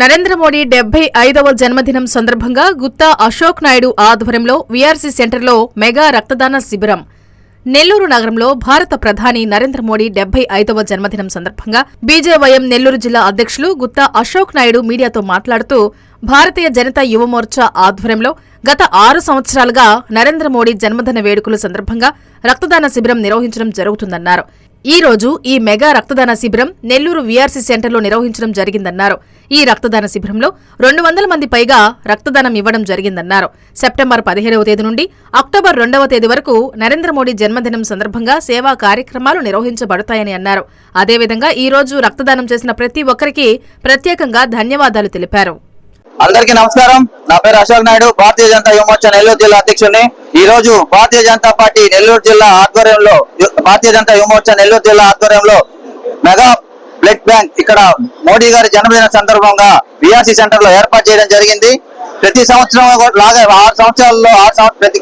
నరేంద్ర మోడీ 75వ జన్మదినం సందర్భంగా గుత్తా అశోక్ నాయుడు ఆధ్వర్యంలో వీఆర్సీ సెంటర్లో మెగా రక్తదాన శిబిరం. నెల్లూరు నగరంలో భారత ప్రధాని నరేంద్ర మోడీ 75వ జన్మదినం సందర్భంగా బీజేవైఎం నెల్లూరు జిల్లా అధ్యక్షులు గుత్తా అశోక్ నాయుడు మీడియాతో మాట్లాడుతూ భారతీయ జనతా యువమోర్చా ఆధ్వర్యంలో గత 6 సంవత్సరాలుగా నరేంద్ర మోడీ జన్మదిన వేడుకల సందర్భంగా రక్తదాన శిబిరం నిర్వహించడం జరుగుతుందన్నారు. ఈ రోజు ఈ మెగా రక్తదాన శిబిరం నెల్లూరు వీఆర్సీ సెంటర్లో నిర్వహించడం జరిగిందన్నారు. ఈ రక్తదాన శిబిరంలో 200 మంది పైగా రక్తదానం ఇవ్వడం జరిగిందన్నారు. సెప్టెంబర్ 17వ తేదీ నుండి అక్టోబర్ 2వ తేదీ వరకు నరేంద్ర మోడీ జన్మదినం సందర్భంగా సేవా కార్యక్రమాలు నిర్వహించబడతాయని అన్నారు. అదేవిధంగా ఈ రోజు రక్తదానం చేసిన ప్రతి ఒక్కరికి ప్రత్యేకంగా ధన్యవాదాలు తెలిపారు. అందరికీ నమస్కారం. నా పేరు అశోక్ నాయుడు, భారతీయ జనతా యువమోర్చా నెల్లూరు జిల్లా అధ్యక్షుడిని. ఈ రోజు భారతీయ జనతా పార్టీ నెల్లూరు జిల్లా ఆధ్వర్యంలో భారతీయ జనతా యువమోర్చా నెల్లూరు జిల్లా ఆధ్వర్యంలో మెగా బ్లడ్ బ్యాంక్ ఇక్కడ మోడీ గారి జన్మదిన సందర్భంగా వీఆర్సీ సెంటర్ లో ఏర్పాటు చేయడం జరిగింది. ప్రతి సంవత్సరం లాగా 6 సంవత్సరాల్లో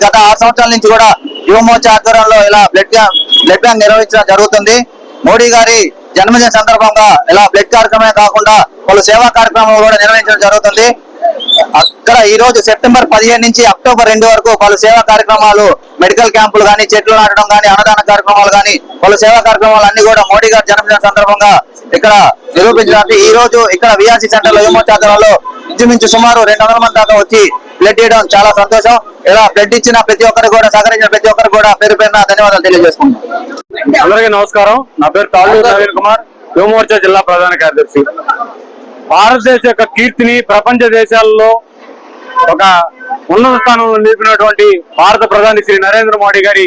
గత 6 సంవత్సరాల నుంచి కూడా యువమోర్చా ఆధ్వర్యంలో ఇలా బ్లడ్ బ్యాంక్ నిర్వహించడం జరుగుతుంది. మోడీ గారి జన్మదిన సందర్భంగా ఇలా బ్లడ్ కార్యక్రమమే కాకుండా పలు సేవా కార్యక్రమాలు కూడా నిర్వహించడం జరుగుతుంది. అక్కడ ఈ రోజు సెప్టెంబర్ 15 నుంచి అక్టోబర్ 2 వరకు పలు సేవా కార్యక్రమాలు, మెడికల్ క్యాంపులు గానీ, చెట్లు నాటడం గానీ, అన్నదాన కార్యక్రమాలు గానీ, పలు సేవా కార్యక్రమాలు అన్ని కూడా మోడీ గారి జన్మదిన సందర్భంగా ఇక్కడ నిరూపించడానికి ఈ రోజు ఇక్కడ వీఆర్సీ సెంటర్ లో యువమోర్చా ఆధ్వర్యంలో ఇంచుమించు సుమారు 200 మంది దాకా వచ్చి బ్లడ్ ఇవ్వడం చాలా సంతోషం. ఇలా బ్లడ్ ఇచ్చిన ప్రతి ఒక్కరు కూడా, సహకరించిన ప్రతి ఒక్కరు కూడా పేరు పేరున ధన్యవాదాలు తెలియజేసుకుంటున్నాం. అందరికీ నమస్కారం. నా పేరు తాళ్ళూరు నవీన్ కుమార్, యువమోర్చా జిల్లా ప్రధాన కార్యదర్శి. భారతదేశ యొక్క కీర్తిని ప్రపంచ దేశాల్లో ఒక ఉన్నత స్థానంలో నిలిపినటువంటి భారత ప్రధాని శ్రీ నరేంద్ర మోడీ గారి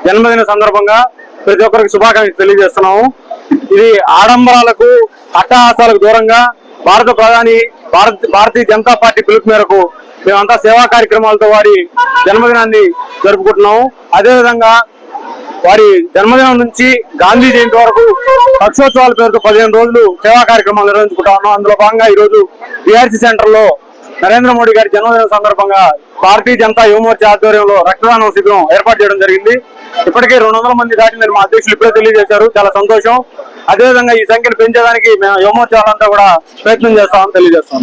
జన్మదిన సందర్భంగా ప్రతి ఒక్కరికి శుభాకాంక్షలు తెలియజేస్తున్నాము. ఇది ఆడంబరాలకు, అట్టహాసాలకు దూరంగా భారత ప్రధాని భారతీయ జనతా పార్టీ పిలుపు మేరకు మేమంతా సేవా కార్యక్రమాలతో వారి జన్మదినాన్ని జరుపుకుంటున్నాము. అదేవిధంగా వారి జన్మదినం నుంచి గాంధీ జయంతి వరకు పక్షోత్సవాల పేరుతో 15 రోజులు సేవా కార్యక్రమాలు నిర్వహించుకుంటా ఉన్నాం. అందులో భాగంగా ఈ రోజు వీఆర్సీ సెంటర్ లో నరేంద్ర మోడీ గారి జన్మదినం సందర్భంగా భారతీయ జనతా యువమోర్చా ఆధ్వర్యంలో రక్తదానం శిబిరం ఏర్పాటు చేయడం జరిగింది. ఇప్పటికే 200 మంది దాటిందని మా అధ్యక్షులు ఇప్పుడే తెలియజేశారు. చాలా సంతోషం. అదేవిధంగా ఈ సంఖ్యను పెంచేదానికి మేము యువమోర్చా వాళ్ళంతా కూడా ప్రయత్నం చేస్తామని తెలియజేస్తాం.